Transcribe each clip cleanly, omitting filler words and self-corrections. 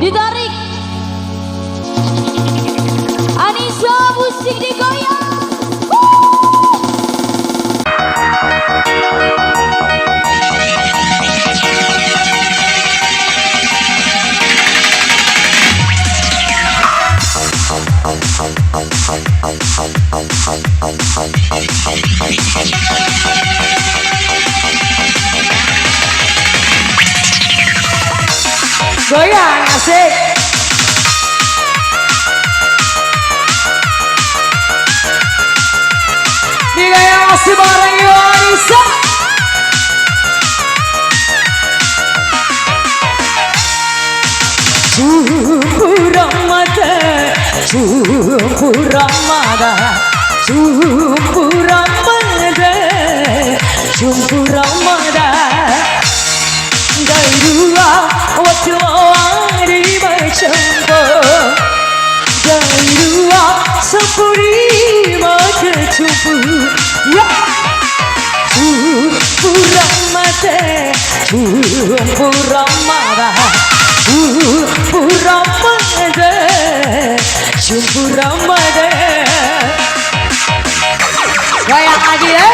Ditarik. Anissa musik digoyang. Goyang asik. Digoyang masih bareng Anissa. Jumpu Ramadan, jumpu Ramadan, jumpu Ramadan, jumpu Ramadan. Dari dua waktu awal berjumpa, dari dua seperti mata jumpa. Ya, jumpu Ramadan, jumpu Ramadan, jumpu Ramadan, jumpu Ramadan. Goyang lagi deh.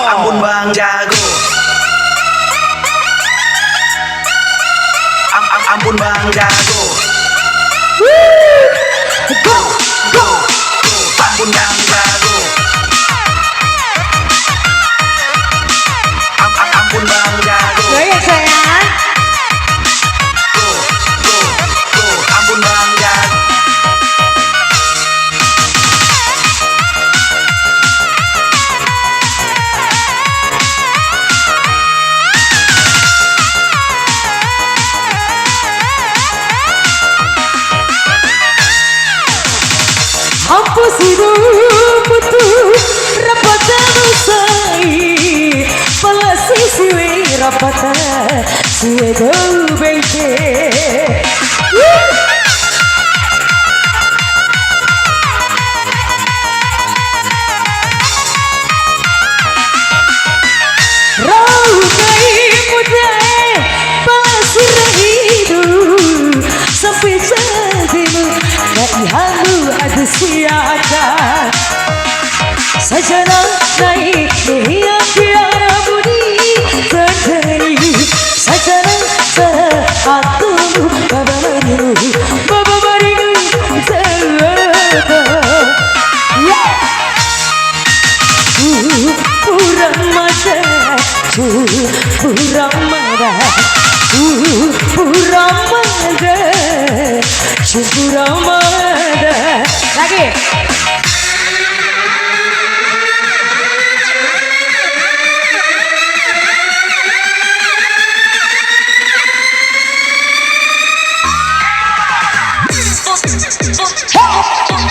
Ampun Bang Jago, ampun Bang Jago. Go, go. Ampun Bang Jago, ampun Bang Jago. Goyang sayang. Ampun Bang Jago. Hapus hidup putu rapatan usai palasi siwe rapatan siwe dau bengke. Rau kai muda pasir hidup sampai jadimu gaihamu ada siapa sajana naik dia tiara budi terjadi sajana sehatu baba marimu terada ya Ramadan Ramadan Ramadan Ramadan lagi.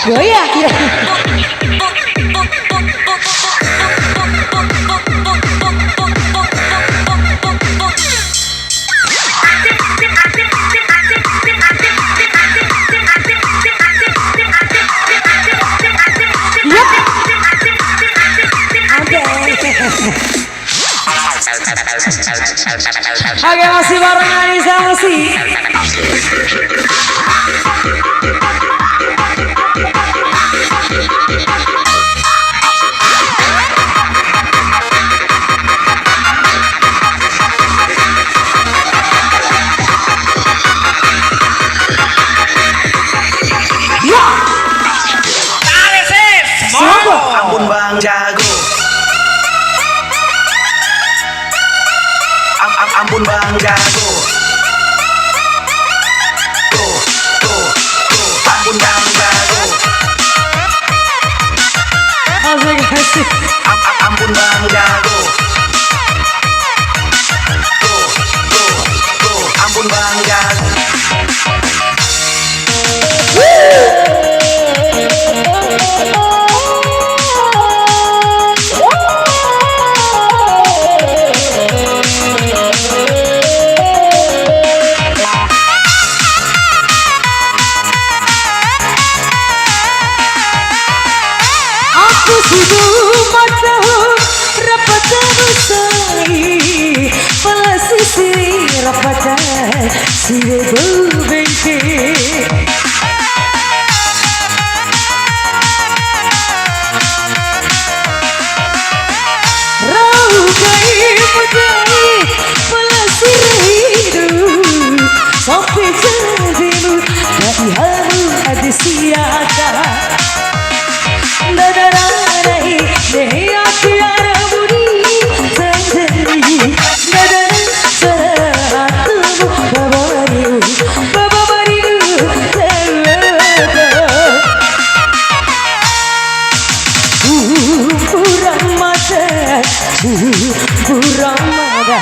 Goyang ya. Oke, masih bareng Anissa masih. Ampun Bang Jago, ampun Bang Jago. Ampun Bang Jago. Asik asik. Ampun Bang Jago. Sirego benke Rau kai mudai Pelasir hidup Sampai jadimu Dari hamu ada siaga Dadararai Deya tiara budi Tandari Dadara saratumu Babariu Babariu Terada Puramada Puramada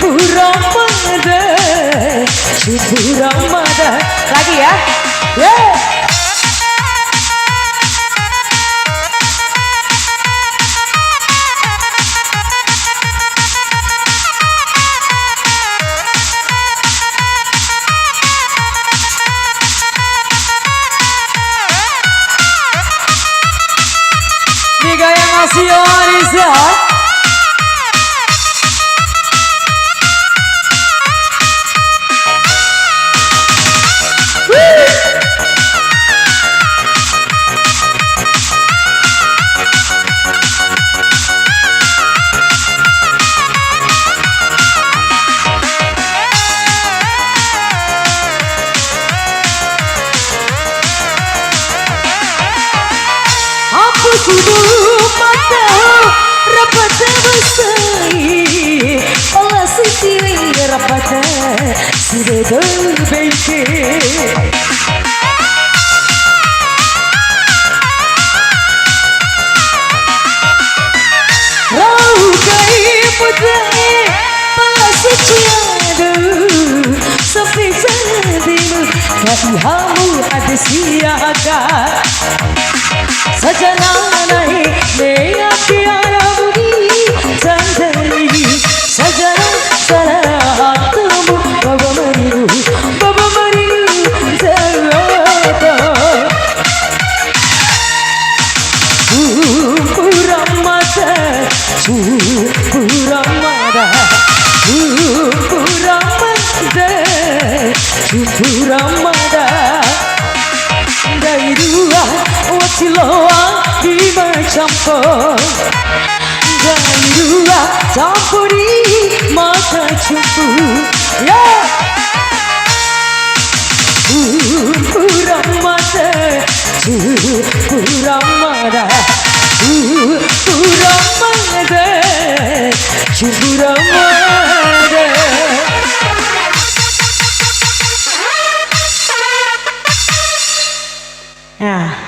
Puramada Puramada Lagi ya yeah. Diga yang masih Arisa Kudu mata rapat besai olah sisi rapat sudah berbeda rau kai pudai olah sisi ada sampai jadimu dari hamu ada siaga Sajana nahi meya pyara budi Tandari sajana saratumu Babamariu Zarata Puramada Puramada Puramada Puramada Dari dua Watiloa di bercampur Dari dua campuri mata cumpu yeah. Puramada Puramada Puramada Puramada